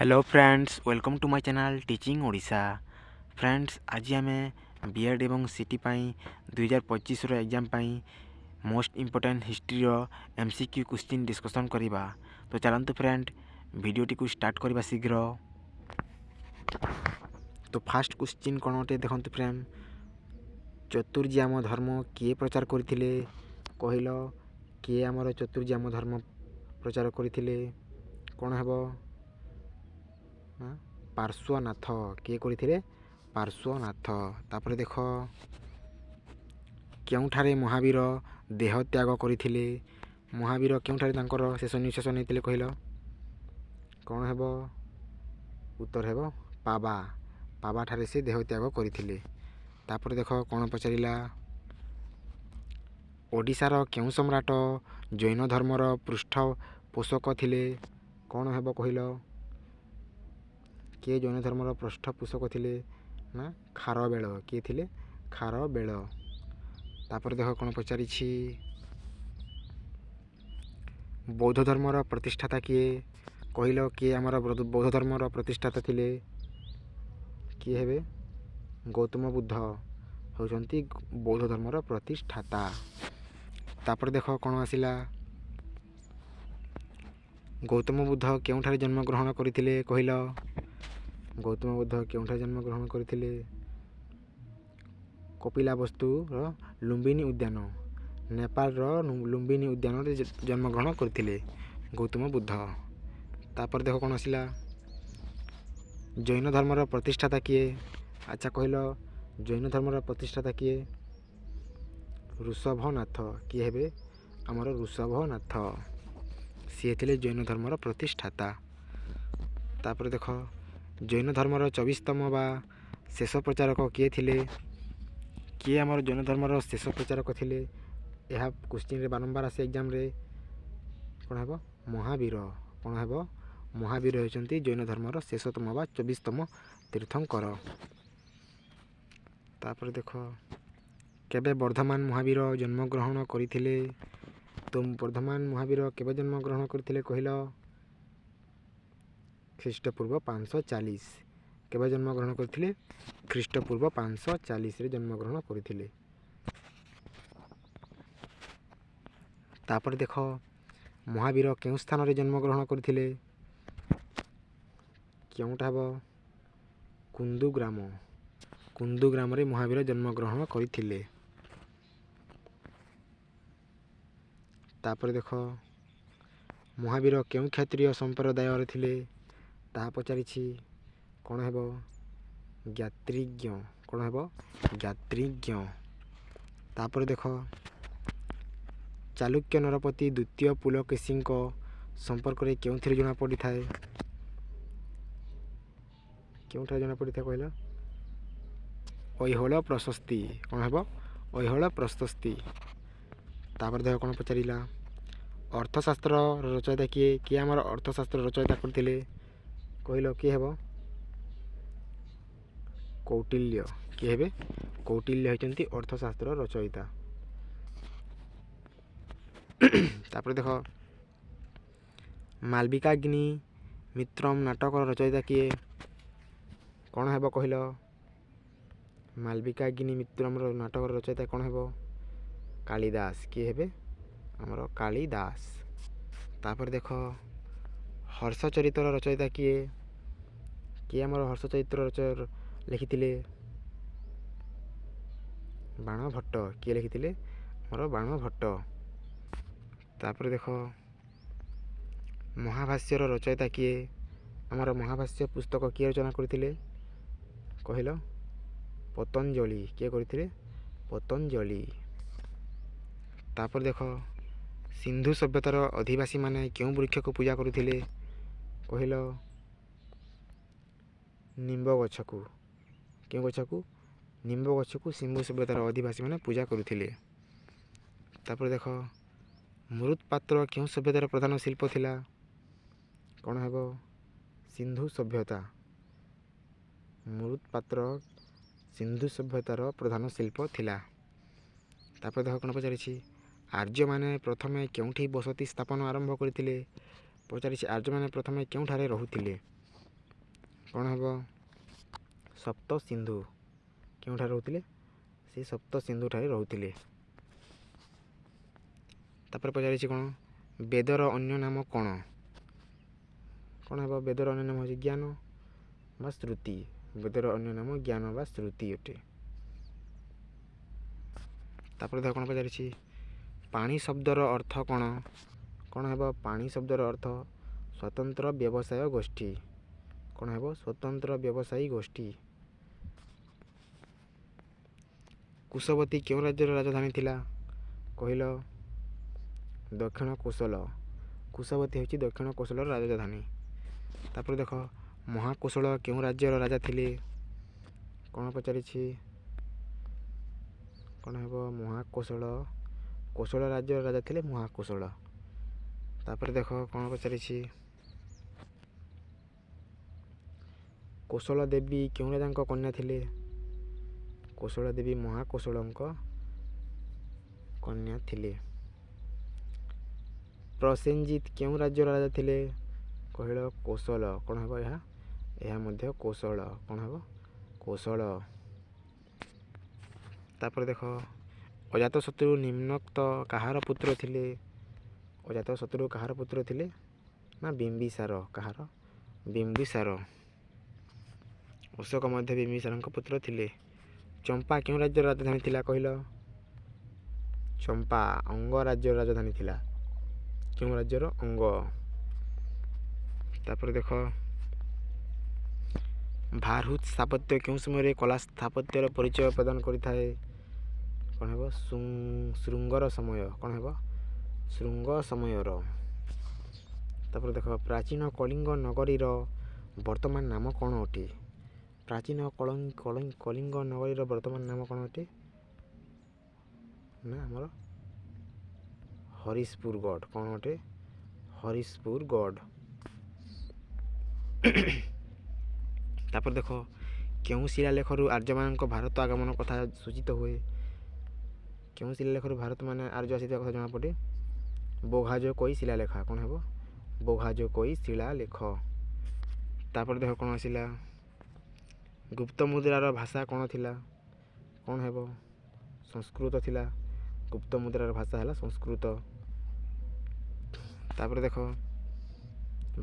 Hello friends, welcome to my channel teaching Odisha. Friends, आज आम BEd एवं CT 2025 exam most important history MCQ question discussion करवा। तो चलतु फ्रेंड वीडियोटी को स्टार्ट करवा शीघ्र। तो फास्ट क्वेश्चन कौन अटे देखते फ्रेंड, चतुर्जाम धर्म किए प्रचार करथिले कहल, किए आमर चतुर्जाम धर्म प्रचार करथिले कौन हेबो? पार्श्वनाथ। किए करथिले? पार्श्वनाथ। तापर देख केउठारे महावीर देह त्याग करथिले, महावीर केउठारे तांकर शेष निश्वास नैतिले कहल, कौन हेबो? उत्तर हेबो पाबा। पाबा ठारे से देह त्याग करथिले। तापर देख कौन पचारिला, ओडिशार केउ सम्राट जैन धर्मर पृष्ठपोषक थिले, कौन हेबो कहल? किए जैन धर्मर पृष्ठपोषक थिले ना खारवेल। किए थिले? खारवेल। तापर देख कौन पचारिछि, बौद्ध धर्मर प्रतिष्ठाता किए कहल, किए आमर बौद्ध धर्मर प्रतिष्ठाता थिले, किए हेबे? गौतम बुद्ध होउछन्ति बौद्ध धर्मर प्रतिष्ठाता। तापर देख कौन आसिला, गौतम बुद्ध केउठारे जन्म ग्रहण करथिले कहल, गौतम बुद्ध केउठारे जन्म ग्रहण करथिले? कपिलावस्तुर लुम्बिनी उद्यान, नेपाल लुम्बिनी उद्यान रे जन्म ग्रहण करथिले गौतम बुद्ध। तापर देख कौन आसिला, जैन धर्मर प्रतिष्ठाता किए? अच्छा कहल, जैन धर्मर प्रतिष्ठाता किए? ऋषभनाथ। किए हेबे? आमर ऋषभनाथ, सी थिले जैन धर्मर प्रतिष्ठाता। तापर देख जैन धर्मर 24तम बा शेष प्रचारक किए थिले? किए आमर जैन धर्मर शेष प्रचारक थिले? यह क्वेश्चन रे बारंबार आसे एग्जाम रे। कौन हेबो? महावीर। कौन हेबो? महावीर होइछन्ति जैन धर्मर शेषतम बा 24तम तीर्थंकर। तापर देख केबे वर्धमान महावीर जन्म ग्रहण करथिले? तो वर्धमान महावीर केबे जन्म ग्रहण करथिले कहल? ख्रीष्टपूर्व 540। केबे जन्म ग्रहण करथिले? ख्रीष्टपूर्व 540 रे जन्म ग्रहण करथिले। तापर देख महावीर केउ स्थान रे जन्म ग्रहण करथिले? केउटा हेबो? कुंदुग्राम। कुंदुग्राम रे महावीर जन्म ग्रहण करथिले। तापर देख महावीर केउ क्षत्रिय संप्रदाय रे थिले? ताहा पचारिछि। कौन हेबो? ज्ञात्रिज्ञ। कौन हेबो? ज्ञात्रिज्ञ। तापर देख चालुक्य नरपति द्वितीय पुलकेशी संपर्क रे केउथिरे जणा पड़ी थाए? केउठारे जणा पड़ी थाए कहल? ऐहोल प्रशस्ति। कौन हेबो? ऐहोल प्रशस्ति। तापर देख कौन पचारिला, अर्थशास्त्र रचयिता किए? किए आमर अर्थशास्त्र रचयिता करथिले कहल? किए हेबो? कौटिल्य। किए हेबे? कौटिल्य होइछन्ति अर्थशास्त्र रचयिता। तापर देख मालविकाग्नि मित्रम नाटक रचयिता किए? कौन हेबो कहल? मालविकाग्नि मित्रम नाटक रचयिता कौन हेबो? कालिदास। किए हेबे? आमर कालिदास। तापर देख हर्षचरित्र रचयिता किए? किए आमर हर्षचरित्र रचय लिखिथिले? बाणभट्ट। किए लिखिथिले? आमर बाणभट्ट। तापर देख महाभाष्यर रचयिता किए? आमर महाभाष्य पुस्तक किए रचना करथिले कहल? पतंजलि। किए करथिले? पतंजलि। तापर देख सिंधु सभ्यतार अधिवासी माने केउ वृक्ष को पूजा करुथिले कहल? निम्ब गछ को। केउ गछ को? निम्ब गछ को सिंधु सभ्यतार अधिवासी माने पूजा करुथिले। तापर देख मृत्पात्र केउ सभ्यतार प्रधान शिल्प थिला? कौन हेबो? सिंधु सभ्यता। मृत्पात्र सिंधु सभ्यतार प्रधान शिल्प थिला। तापर देख कौन पचारिछि, आर्य माने प्रथमे केउठी बसति स्थापन आरंभ करथिले? पचारिछि आर्य माने प्रथमे केउठारे रहुथिले? କ'ଣ ହେବ ସପ୍ତ ସିନ୍ଧୁ କେଉଁଠାରେ ରହୁଥିଲେ ସେ ସପ୍ତ ସିନ୍ଧୁଠାରେ ରହୁଥିଲେ। ତାପରେ ପଚାରିଛି କ'ଣ ବେଦର ଅନ୍ୟ ନାମ କ'ଣ? କ'ଣ ହେବ ବେଦର ଅନ୍ୟ ନାମ ହେଉଛି ଜ୍ଞାନ ବା ଶ୍ରୁତି। ବେଦର ଅନ୍ୟ ନାମ ଜ୍ଞାନ ବା ଶ୍ରୁତି ଅଟେ। ତାପରେ ଦେଖ କ'ଣ ପଚାରିଛି ପାଣି ଶବ୍ଦର ଅର୍ଥ କ'ଣ? କ'ଣ ହେବ ପାଣି ଶବ୍ଦର ଅର୍ଥ ସ୍ୱତନ୍ତ୍ର ବ୍ୟବସାୟ ଗୋଷ୍ଠୀ। କ'ଣ ହେବ ସ୍ୱତନ୍ତ୍ର ବ୍ୟବସାୟୀ ଗୋଷ୍ଠୀ। କୁଶବତୀ କେଉଁ ରାଜ୍ୟର ରାଜଧାନୀ ଥିଲା? କହିଲ ଦକ୍ଷିଣ କୋଶଳ। କୁଶବତୀ ହେଉଛି ଦକ୍ଷିଣ କୋଶଳର ରାଜଧାନୀ। ତାପରେ ଦେଖ ମହାକୋଶଳ କେଉଁ ରାଜ୍ୟର ରାଜା ଥିଲେ? କ'ଣ ପଚାରିଛି କ'ଣ ହେବ ମହାକୋଶଳ କୋଶଳ ରାଜ୍ୟର ରାଜା ଥିଲେ ମହାକୋଶଳ। ତାପରେ ଦେଖ କ'ଣ ପଚାରିଛି କୋଶଳ ଦେବୀ କେଉଁ ରାଜାଙ୍କ କନ୍ୟା ଥିଲେ? କୋଶଳ ଦେବୀ ମହାକୋଶଳଙ୍କ କନ୍ୟା ଥିଲେ। ପ୍ରସେନଜିତ କେଉଁ ରାଜ୍ୟର ରାଜା ଥିଲେ? କହିଲ କୋଶଳ। କ'ଣ ହେବ ଏହା? ଏହା ମଧ୍ୟ କୋଶଳ। କ'ଣ ହେବ କୋଶଳ। ତାପରେ ଦେଖ ଅଜାତଶତ୍ରୁ ନିମ୍ନୋକ୍ତ କାହାର ପୁତ୍ର ଥିଲେ? ଅଜାତଶତ୍ରୁ କାହାର ପୁତ୍ର ଥିଲେ ନା ବିମ୍ବିସାର। କାହାର? ବିମ୍ବିସାର। ଅଶୋକ ମଧ୍ୟ ବିମ୍ବିସାରଙ୍କ ପୁତ୍ର ଥିଲେ। ଚମ୍ପା କେଉଁ ରାଜ୍ୟର ରାଜଧାନୀ ଥିଲା? କହିଲ ଚମ୍ପା ଅଙ୍ଗ ରାଜ୍ୟର ରାଜଧାନୀ ଥିଲା। କେଉଁ ରାଜ୍ୟର? ଅଙ୍ଗ। ତାପରେ ଦେଖ ଭାରହୁତ ସ୍ଥାପତ୍ୟ କେଉଁ ସମୟରେ କଲା ସ୍ଥାପତ୍ୟର ପରିଚୟ ପ୍ରଦାନ କରିଥାଏ? କ'ଣ ହେବ ଶୃଙ୍ଗର ସମୟ। କ'ଣ ହେବ ଶୃଙ୍ଗ ସମୟର। ତାପରେ ଦେଖ ପ୍ରାଚୀନ କଳିଙ୍ଗ ନଗରୀର ବର୍ତ୍ତମାନ ନାମ କ'ଣ ଅଟେ? ପ୍ରାଚୀନ କଳିଙ୍ଗ ନଗରୀର ବର୍ତ୍ତମାନ ନାମ କ'ଣ ଅଟେ? ନା ଆମର ହରିଶପୁରଗଡ଼। କ'ଣ ଅଟେ? ହରିଶପୁରଗଡ଼। ତାପରେ ଦେଖ କେଉଁ ଶିଳାଲେଖରୁ ଆର୍ଯ୍ୟମାନଙ୍କ ଭାରତ ଆଗମନ କଥା ସୂଚିତ ହୁଏ? କେଉଁ ଶିଳାଲେଖରୁ ଭାରତମାନେ ଆର୍ଯ୍ୟ ଆସିଥିବା କଥା ଜଣାପଡ଼େ? ବୋଘାଜୋକୋଇ ଶିଳାଲେଖ। କ'ଣ ହେବ ବୋଘାଜୋକୋଇ ଶିଳାଲେଖ। ତାପରେ ଦେଖ କ'ଣ ଆସିଲା ଗୁପ୍ତ ମୁଦ୍ରାର ଭାଷା କ'ଣ ଥିଲା? କ'ଣ ହେବ ସଂସ୍କୃତ ଥିଲା। ଗୁପ୍ତ ମୁଦ୍ରାର ଭାଷା ହେଲା ସଂସ୍କୃତ। ତାପରେ ଦେଖ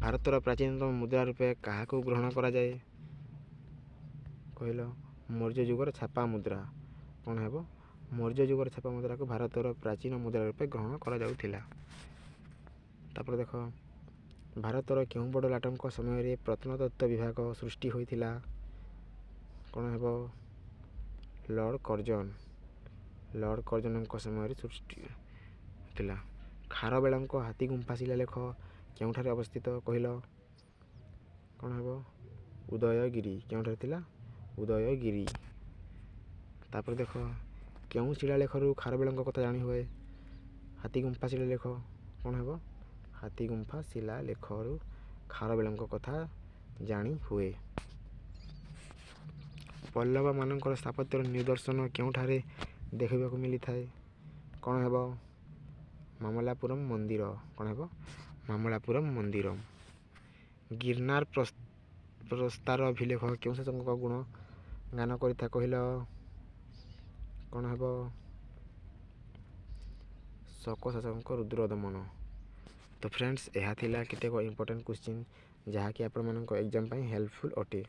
ଭାରତର ପ୍ରାଚୀନତମ ମୁଦ୍ରା ରୂପେ କାହାକୁ ଗ୍ରହଣ କରାଯାଏ? କହିଲ ମୌର୍ଯ୍ୟ ଯୁଗର ଛାପା ମୁଦ୍ରା। କ'ଣ ହେବ ମୌର୍ଯ୍ୟ ଯୁଗର ଛାପା ମୁଦ୍ରାକୁ ଭାରତର ପ୍ରାଚୀନ ମୁଦ୍ରା ରୂପେ ଗ୍ରହଣ କରାଯାଉଥିଲା। ତାପରେ ଦେଖ ଭାରତର କେଉଁ ବଡ଼ ଲାଟଙ୍କ ସମୟରେ ପ୍ରତ୍ନତତ୍ତ୍ୱ ବିଭାଗ ସୃଷ୍ଟି ହୋଇଥିଲା? କ'ଣ ହେବ ଲର୍ଡ଼ କର୍ଜନ। ଲର୍ଡ଼ କର୍ଜନଙ୍କ ସମୟରେ ସୃଷ୍ଟି ଥିଲା। ଖାରବେଳଙ୍କ ହାତୀଗୁମ୍ଫା ଶିଳାଲେଖ କେଉଁଠାରେ ଅବସ୍ଥିତ? କହିଲ କ'ଣ ହେବ ଉଦୟଗିରି। କେଉଁଠାରେ ଥିଲା? ଉଦୟଗିରି। ତାପରେ ଦେଖ କେଉଁ ଶିଳାଲେଖରୁ ଖାରବେଳଙ୍କ କଥା ଜାଣି ହୁଏ? ହାତୀଗୁମ୍ଫା ଶିଳାଲେଖ। କ'ଣ ହେବ ହାତୀଗୁମ୍ଫା ଶିଳାଲେଖରୁ ଖାରବେଳଙ୍କ କଥା ଜାଣି ହୁଏ। ପଲ୍ଲବମାନଙ୍କର ସ୍ଥାପତ୍ୟର ନିଦର୍ଶନ କେଉଁଠାରେ ଦେଖିବାକୁ ମିଳିଥାଏ? କ'ଣ ହେବ ମାମଲାପୁରମ୍ ମନ୍ଦିର। କ'ଣ ହେବ ମାମଲାପୁରମ୍ ମନ୍ଦିର। ଗିର୍ନାର ପ୍ରସ୍ତାର ଅଭିଲେଖ କେଉଁ ଶାସକଙ୍କ ଗୁଣ ଗାନ କରିଥାଏ? କହିଲ କ'ଣ ହେବ ଶକ ଶାସକଙ୍କ ରୁଦ୍ର ଦମନ। ତ ଫ୍ରେଣ୍ଡସ୍ ଏହା ଥିଲା କେତେକ ଇମ୍ପୋର୍ଟାଣ୍ଟ କ୍ୱେଶ୍ଚିନ୍ ଯାହାକି ଆପଣମାନଙ୍କ ଏକ୍ଜାମ୍ ପାଇଁ ହେଲ୍ପଫୁଲ୍ ଅଟେ।